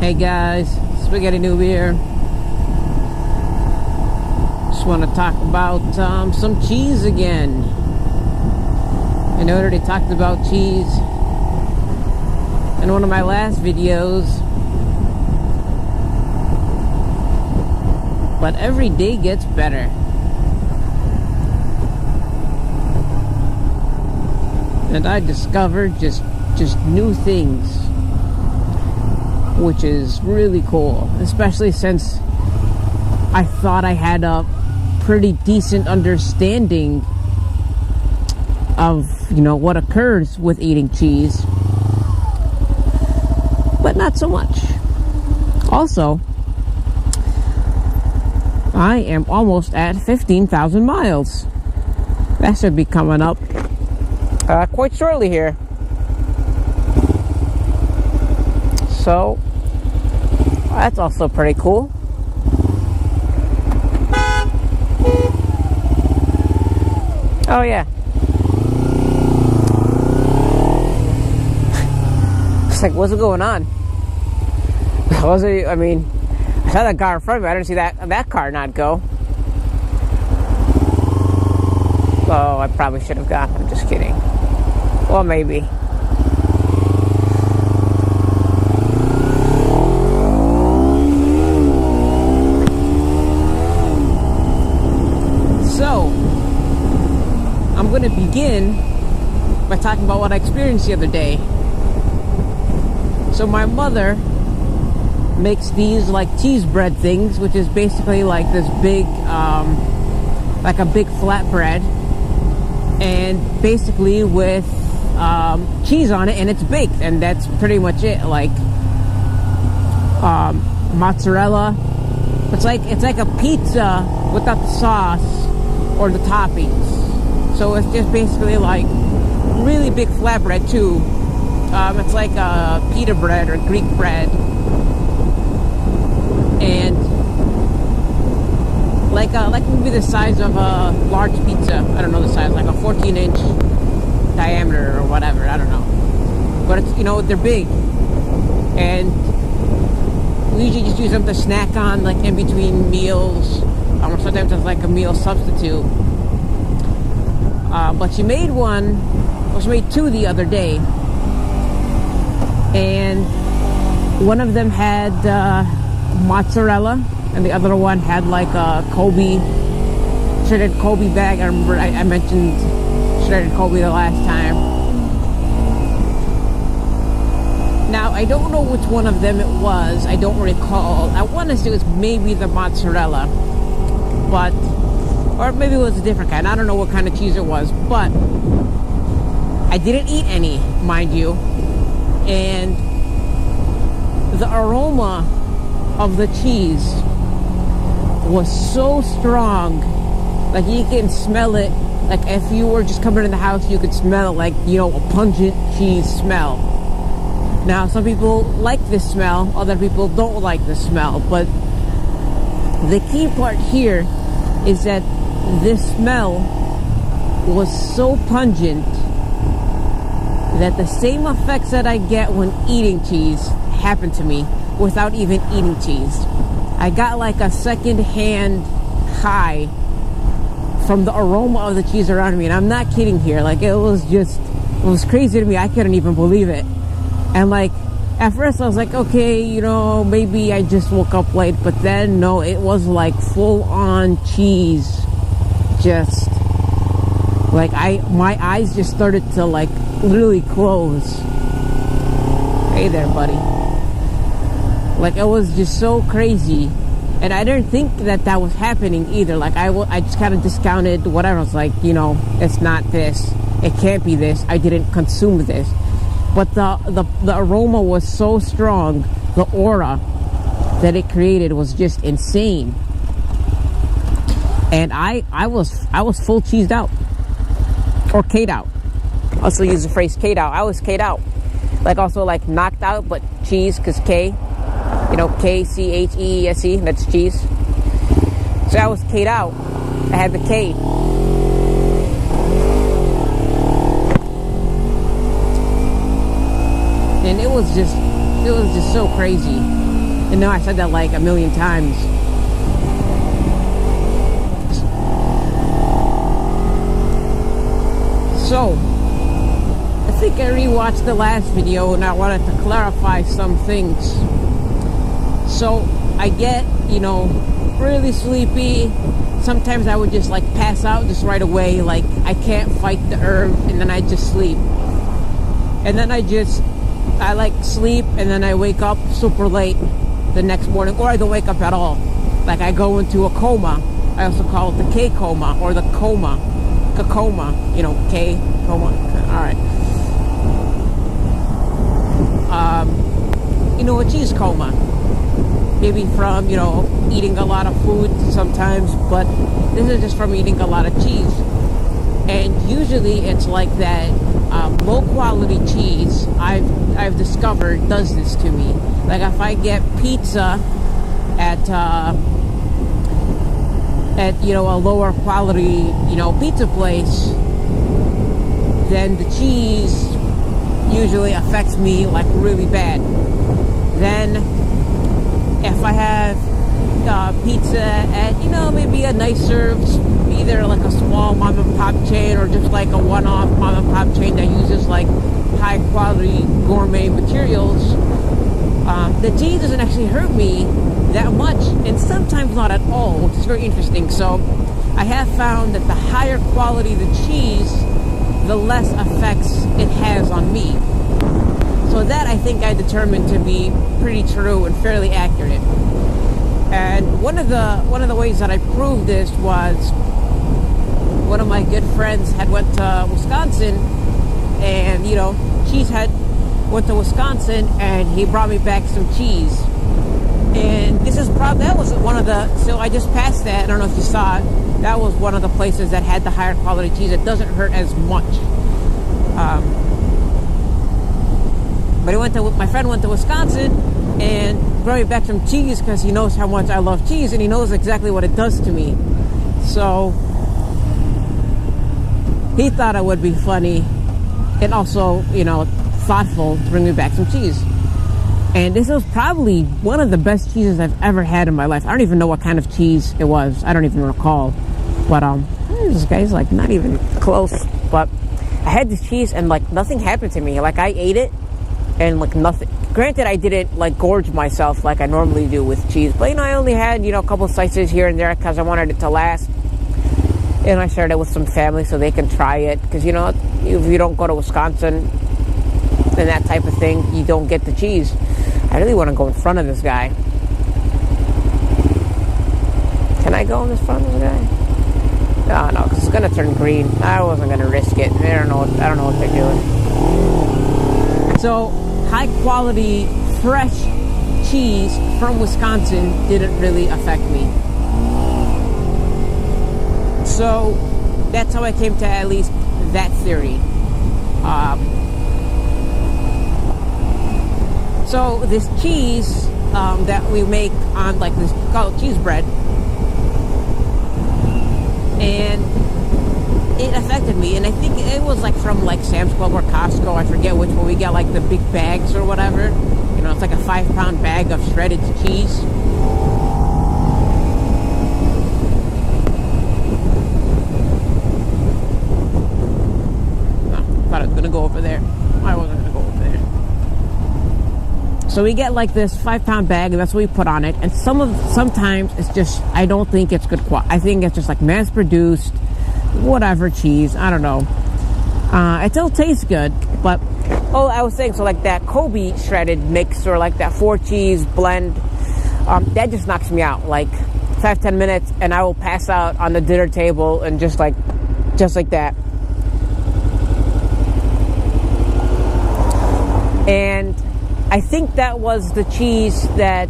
Hey guys, SpaghettiNoob here. Just want to talk about some cheese again. I know I already talked about cheese in one of my last videos, but every day gets better. And I discovered just new things, which is really cool, especially since I thought I had a pretty decent understanding of, what occurs with eating cheese, but not so much. Also, I am almost at 15,000 miles. That should be coming up quite shortly here. So that's also pretty cool. Oh yeah. It's like, what's going on? I saw that car in front of me. I didn't see that car not go. Oh, I probably should have gone. I'm just kidding. Well, maybe. So, I'm going to begin by talking about what I experienced the other day. So my mother makes these like cheese bread things, which is basically like this big, like a big flatbread, and basically with cheese on it, and it's baked, and that's pretty much it. Like mozzarella. It's like a pizza without the sauce or the toppings. So it's just basically like really big flatbread too. It's like a pita bread or Greek bread, and like maybe the size of a large pizza. I don't know the size, like a 14-inch diameter or whatever. I don't know, but it's they're big, and we usually just use them to snack on, like in between meals. Or sometimes it's like a meal substitute. But she made two the other day, and one of them had mozzarella, and the other one had like a shredded Kobe bag. I remember I mentioned shredded Kobe the last time. Now, I don't know which one of them it was. I don't recall. I want to say it was maybe the mozzarella, or maybe it was a different kind. I don't know what kind of cheese it was, but I didn't eat any, mind you. And the aroma of the cheese was so strong, like you can smell it. Like if you were just coming in the house, you could smell like, a pungent cheese smell. Now, some people like this smell, other people don't like the smell, but the key part here is that this smell was so pungent that the same effects that I get when eating cheese happened to me without even eating cheese. I got like a second-hand high from the aroma of the cheese around me, and I'm not kidding here. Like it was crazy to me. I couldn't even believe it. And like at first I was like, okay, maybe I just woke up late, but then no, it was like full-on cheese. Just like my eyes just started to like literally close. Hey there, buddy. Like it was just so crazy, and I didn't think that was happening either. Like I just kind of discounted whatever. I was like, it's not this, it can't be this, I didn't consume this. But the aroma was so strong, the aura that it created was just insane. And I was full cheesed out, or K'd out. I also use the phrase K'd out. I was K'd out, like also like knocked out, but cheese, because K, K-C-H-E-S-E, that's cheese. So I was K'd out. I had the K. And it was just so crazy. And now I said that like a million times. So, I think I rewatched the last video and I wanted to clarify some things. So, I get, you know, really sleepy. Sometimes I would just like pass out just right away, like I can't fight the herb, and then I just sleep. And then I like sleep, and then I wake up super late the next morning, or I don't wake up at all. Like I go into a coma. I also call it the K coma, or the coma, you know, K coma. All right. You know, a cheese coma. Maybe from, you know, eating a lot of food sometimes, but this is just from eating a lot of cheese. And usually it's like that low quality cheese I've discovered does this to me. Like if I get pizza at you know, a lower quality, you know, pizza place, then the cheese usually affects me like really bad. Then if I have pizza at, you know, maybe a nicer, either like a small mom and pop chain or just like a one-off mom and pop chain that uses like high quality gourmet materials, the cheese doesn't actually hurt me that much, and sometimes not at all, which is very interesting. So I have found that the higher quality the cheese, the less effects it has on me. So that I think I determined to be pretty true and fairly accurate. And one of the ways that I proved this was one of my good friends had went to Wisconsin, and you know, went to Wisconsin, and he brought me back some cheese. And this is that was one of the, so I just passed that, I don't know if you saw it, that was one of the places that had the higher quality cheese. It doesn't hurt as much. But my friend went to Wisconsin and brought me back some cheese because he knows how much I love cheese, and he knows exactly what it does to me. So he thought it would be funny and also, you know, thoughtful to bring me back some cheese. And this was probably one of the best cheeses I've ever had in my life. I don't even know what kind of cheese it was. I don't even recall. But this guy's like not even close. But I had this cheese and like nothing happened to me. Like I ate it and like nothing. Granted, I didn't like gorge myself like I normally do with cheese. But you know, I only had, you know, a couple slices here and there because I wanted it to last. And I shared it with some family so they can try it. Because, you know, if you don't go to Wisconsin and that type of thing, you don't get the cheese. I really want to go in front of this guy. Can I go in front of the guy? No, because it's going to turn green. I wasn't going to risk it. I don't know what they're doing. So, high quality, fresh cheese from Wisconsin didn't really affect me. So, that's how I came to at least that theory. So this cheese that we make on like this, called cheese bread, and it affected me. And I think it was like from like Sam's Club or Costco, I forget which one. We get like the big bags or whatever. You know, it's like a 5-pound bag of shredded cheese. I thought I was gonna go over there. I wasn't gonna go over there. So we get like this 5-pound bag, and that's what we put on it. And sometimes it's just, I don't think it's good quality. I think it's just like mass-produced, whatever cheese. I don't know. It still tastes good, but I was saying, so like that Kobe shredded mix or like that 4-cheese blend, that just knocks me out. Like 5-10 minutes, and I will pass out on the dinner table, and just like that. And I think that was the cheese that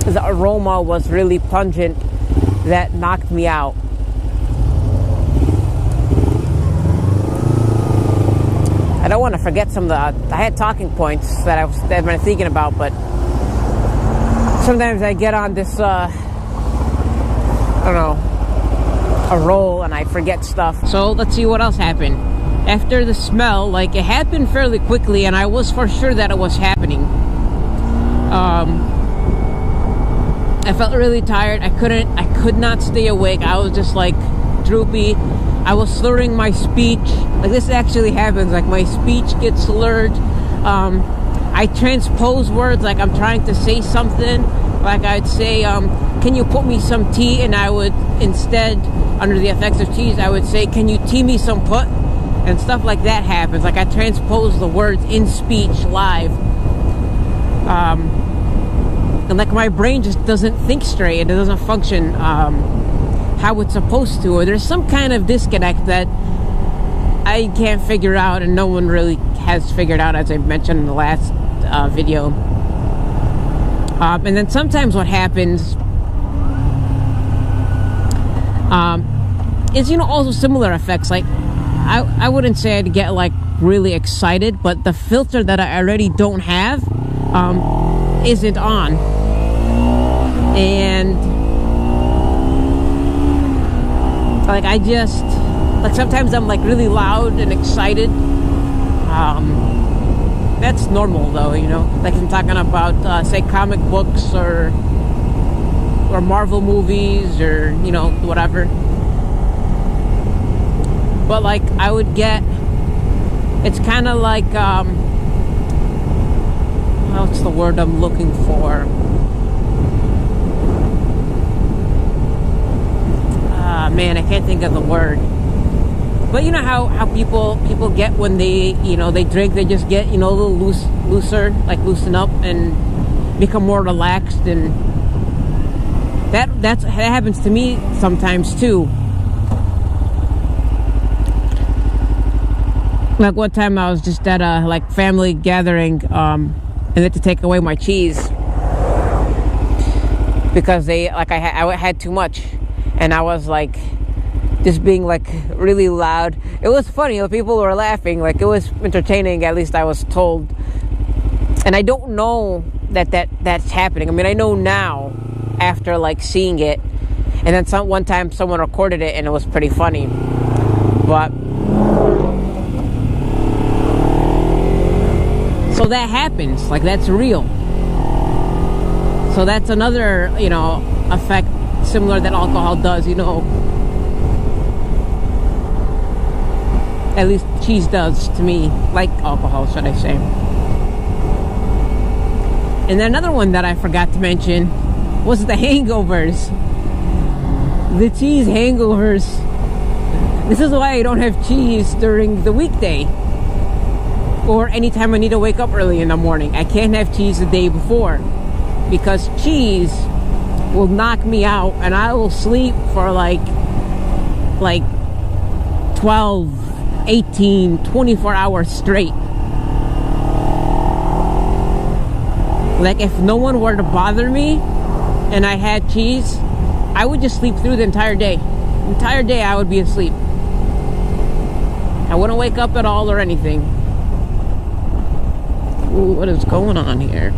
the aroma was really pungent that knocked me out. I don't want to forget some of the, I had talking points that I've been thinking about, but sometimes I get on this, I don't know, a roll, and I forget stuff. So let's see what else happened. After the smell, like it happened fairly quickly, and I was for sure that it was happening. I felt really tired. I could not stay awake. I was just like droopy. I was slurring my speech. Like, this actually happens. Like, my speech gets slurred. I transpose words like I'm trying to say something. Like, I'd say, can you put me some tea? And I would, instead, under the effects of cheese, I would say, can you tea me some put? And stuff like that happens. Like, I transpose the words in speech live. And like, my brain just doesn't think straight. It doesn't function how it's supposed to. Or there's some kind of disconnect that I can't figure out, and no one really has figured out, as I mentioned in the last video. And then sometimes what happens is, you know, also similar effects. Like, I wouldn't say I'd get like really excited, but the filter that I already don't have isn't on. And like, I just, like, sometimes I'm like really loud and excited. That's normal though, you know. Like, I'm talking about say comic books or Marvel movies, or, you know, whatever. But like, I would get, it's kind of like what's the word I'm looking for? Man, I can't think of the word. But you know how people get when they, you know, they drink, they just get, you know, a little looser, like loosen up and become more relaxed, and that happens to me sometimes too. Like, one time I was just at a like family gathering, and they had to take away my cheese because they, like, I had too much. And I was like, just being like really loud. It was funny, you know, people were laughing. Like, it was entertaining, at least I was told. And I don't know that's happening. I mean, I know now after like seeing it. And then one time someone recorded it and it was pretty funny. But so that happens. Like, that's real. So that's another, you know, effect similar that alcohol does, you know. At least cheese does to me, like alcohol, should I say. And then another one that I forgot to mention was the hangovers. The cheese hangovers. This is why I don't have cheese during the weekday, or anytime I need to wake up early in the morning. I can't have cheese the day before, because cheese will knock me out, and I will sleep for like 12, 18, 24 hours straight. Like, if no one were to bother me and I had cheese, I would just sleep through the entire day. The entire day I would be asleep. I wouldn't wake up at all or anything. Ooh, what is going on here?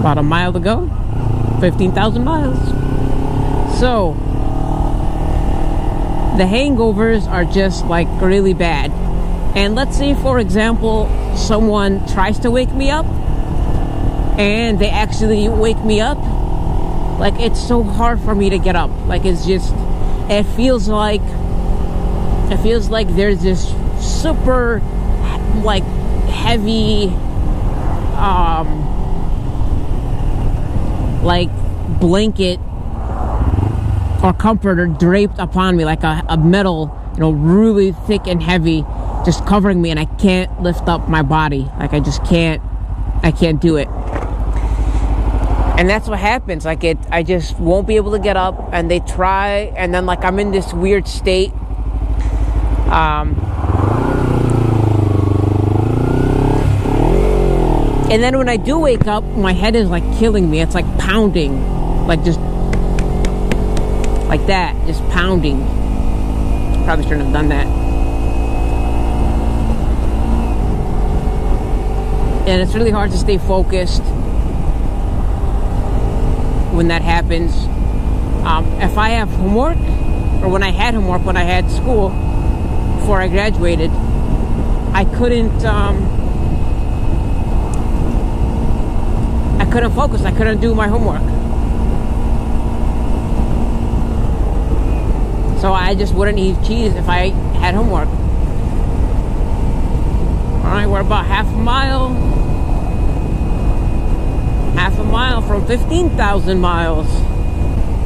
About a mile to go. 15,000 miles. So, the hangovers are just like really bad. And let's say, for example, someone tries to wake me up and they actually wake me up. Like, it's so hard for me to get up. Like, it's just, it feels like there's this super like heavy like blanket or comforter draped upon me, like a metal, you know, really thick and heavy, just covering me, and I can't lift up my body. Like, I can't do it. And that's what happens. Like, I just won't be able to get up, and they try, and then like I'm in this weird state. And then when I do wake up, my head is like killing me. It's like pounding, like just like that, just pounding. Probably shouldn't have done that. And it's really hard to stay focused when that happens. If I have homework, or when I had homework when I had school before I graduated, I couldn't couldn't focus. I couldn't do my homework. So I just wouldn't eat cheese if I had homework. Alright, we're about half a mile. Half a mile from 15,000 miles.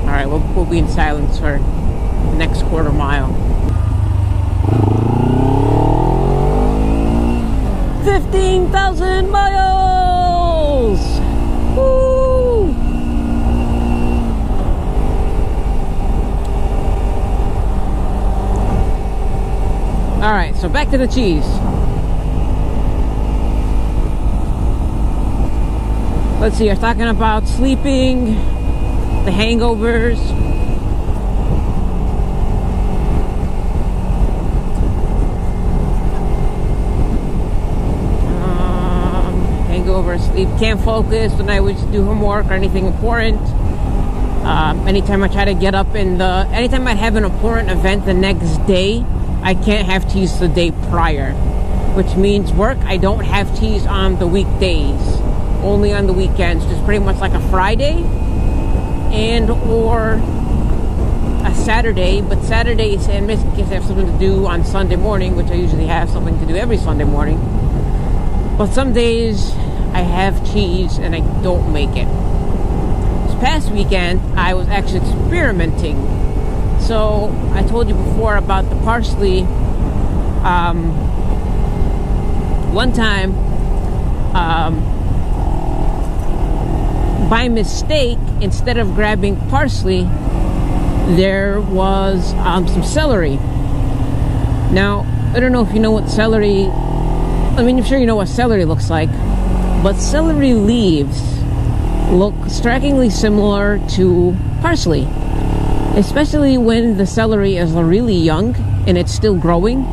Alright, we'll be in silence for the next quarter mile. 15,000 miles! Woo! Alright, so back to the cheese. Let's see, I was talking about sleeping, the hangovers. Hangover, sleep, can't focus when I would do homework or anything important. Anytime I try to get up anytime I have an important event the next day, I can't have cheese the day prior. Which means work, I don't have cheese on the weekdays. Only on the weekends, just pretty much like a Friday and or a Saturday, but Saturdays and in case I have something to do on Sunday morning, which I usually have something to do every Sunday morning. But some days I have cheese and I don't make it. This past weekend I was actually experimenting. So I told you before about the parsley. One time by mistake, instead of grabbing parsley, there was some celery. Now, I don't know if you know what celery, I mean, I'm sure you know what celery looks like, but celery leaves look strikingly similar to parsley, especially when the celery is really young and it's still growing.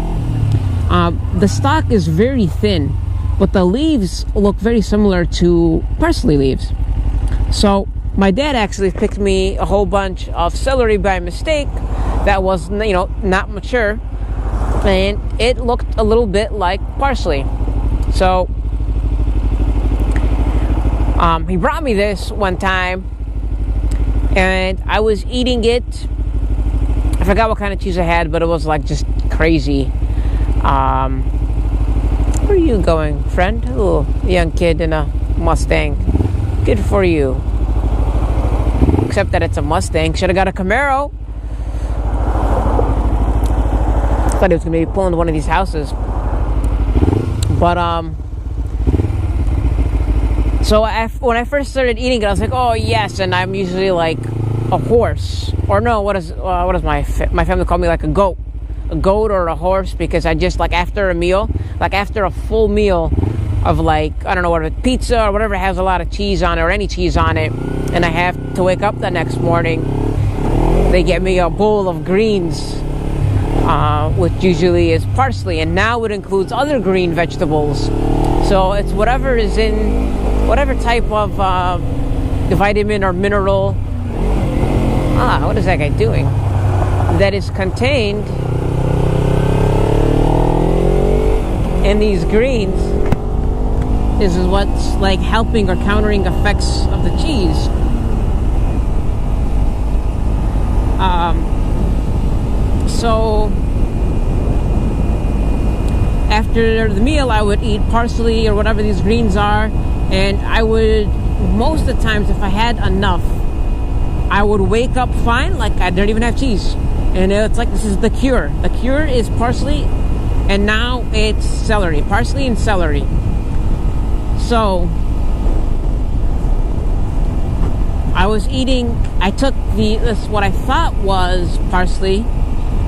The stalk is very thin, but the leaves look very similar to parsley leaves. So my dad actually picked me a whole bunch of celery by mistake that was, you know, not mature, and it looked a little bit like parsley. So he brought me this one time and I was eating it. I forgot what kind of cheese I had, but it was like just crazy. Where are you going, friend? A little young kid in a Mustang. Good for you. Except that it's a Mustang. Should have got a Camaro. Thought he was going to be pulling to one of these houses. But, so when I first started eating it, I was like, oh yes, and I'm usually like a horse. Or no, what is my family call me, like a goat. A goat or a horse, because I just, like, after a meal, like after a full meal of, like, I don't know, whatever, pizza or whatever has a lot of cheese on it, or any cheese on it, and I have to wake up the next morning, they get me a bowl of greens, which usually is parsley, and now it includes other green vegetables. So it's whatever is in, whatever type of vitamin or mineral, what is that guy doing, that is contained in these greens is what's like helping or countering effects of the cheese. So after the meal I would eat parsley or whatever these greens are, and I would, most of the times if I had enough, I would wake up fine, like I didn't even have cheese. And it's like, this is the cure. The cure is parsley, and now it's celery. Parsley and celery. So I was eating, I took this what I thought was parsley,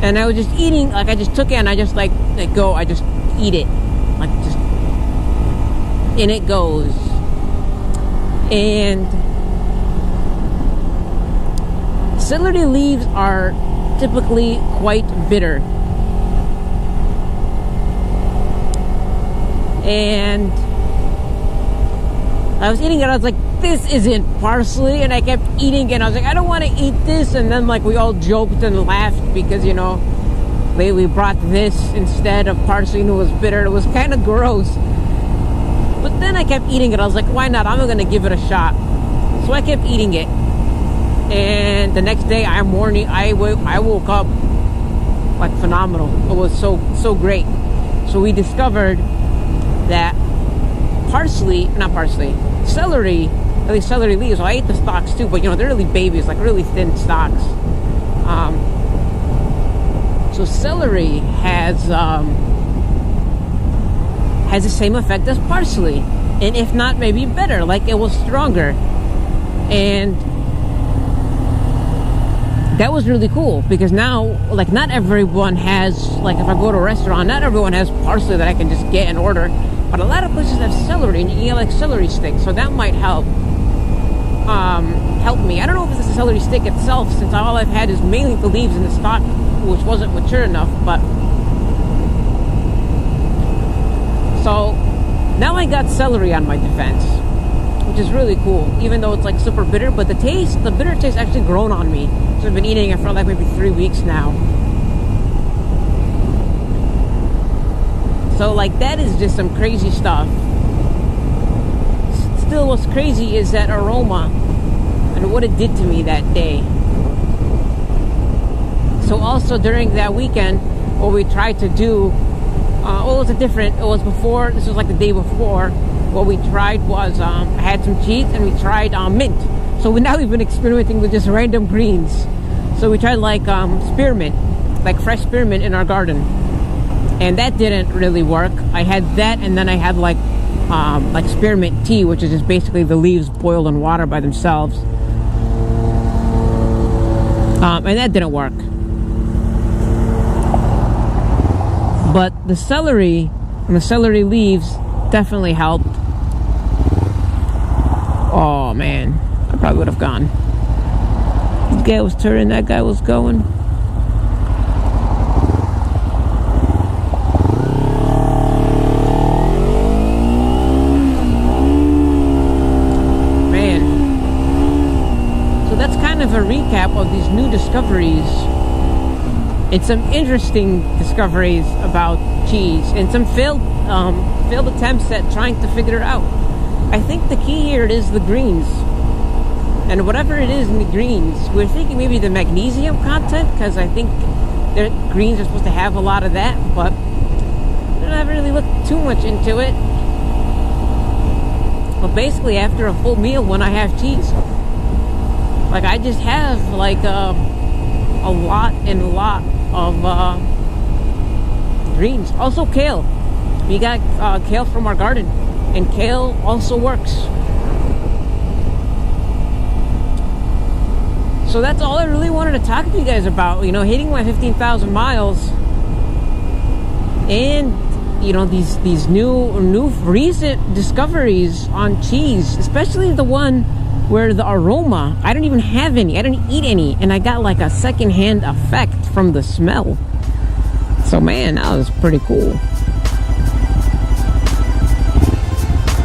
and I was just eating, like I just took it and I just like go, I just eat it. Like just, in it goes. And celery leaves are typically quite bitter. And I was eating it, I was like, this isn't parsley, and I kept eating it, and I was like, I don't want to eat this, and then like we all joked and laughed because, you know, we brought this instead of parsley and it was bitter. It was kind of gross. But then I kept eating it. I was like, why not? I'm gonna give it a shot. So I kept eating it. And the next day, I woke up like phenomenal. It was so great. So we discovered that celery, at least celery leaves. Well, I ate the stalks too, but you know, they're really babies, like really thin stalks. So celery has the same effect as parsley, and if not, maybe better. Like, it was stronger, and that was really cool, because now, like, not everyone has, like, if I go to a restaurant, not everyone has parsley that I can just get and order, but a lot of places have celery, and you can get like celery sticks, so that might help me. I don't know if it's the celery stick itself, since all I've had is mainly the leaves and the stalk, which wasn't mature enough. But so now I got celery on my defense, which is really cool, even though it's like super bitter. But the bitter taste actually grown on me, so I've been eating it for like maybe 3 weeks now. So like, that is just some crazy stuff. Still, what's crazy is that aroma and what it did to me that day. So also during that weekend, what we tried to do, this was like the day before. What we tried was, I had some cheese and we tried mint. So now we've been experimenting with just random greens. So we tried like spearmint, like fresh spearmint in our garden. And that didn't really work. I had that, and then I had like spearmint tea, which is just basically the leaves boiled in water by themselves. And that didn't work. But the celery and the celery leaves definitely helped. Oh man, I probably would have gone. This guy was turning, that guy was going. A recap of these new discoveries. It's some interesting discoveries about cheese and some failed attempts at trying to figure it out. I think the key here is the greens, and whatever it is in the greens, we're thinking maybe the magnesium content, because I think their greens are supposed to have a lot of that, but I haven't really looked too much into it. But basically, after a full meal, when I have cheese, like, I just have like a lot of greens. Also kale. We got kale from our garden, and kale also works. So that's all I really wanted to talk to you guys about. You know, hitting my 15,000 miles, and you know, these new recent discoveries on cheese, especially the one where the aroma, I don't even have any, I didn't eat any, and I got like a secondhand effect from the smell. So man, that was pretty cool.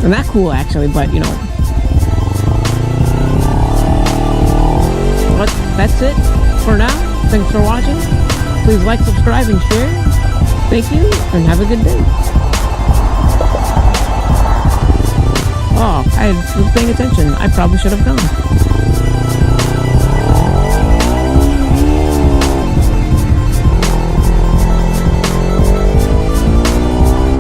And not cool actually, but you know. But that's it for now. Thanks for watching. Please like, subscribe, and share. Thank you, and have a good day. Oh, I was paying attention. I probably should have gone.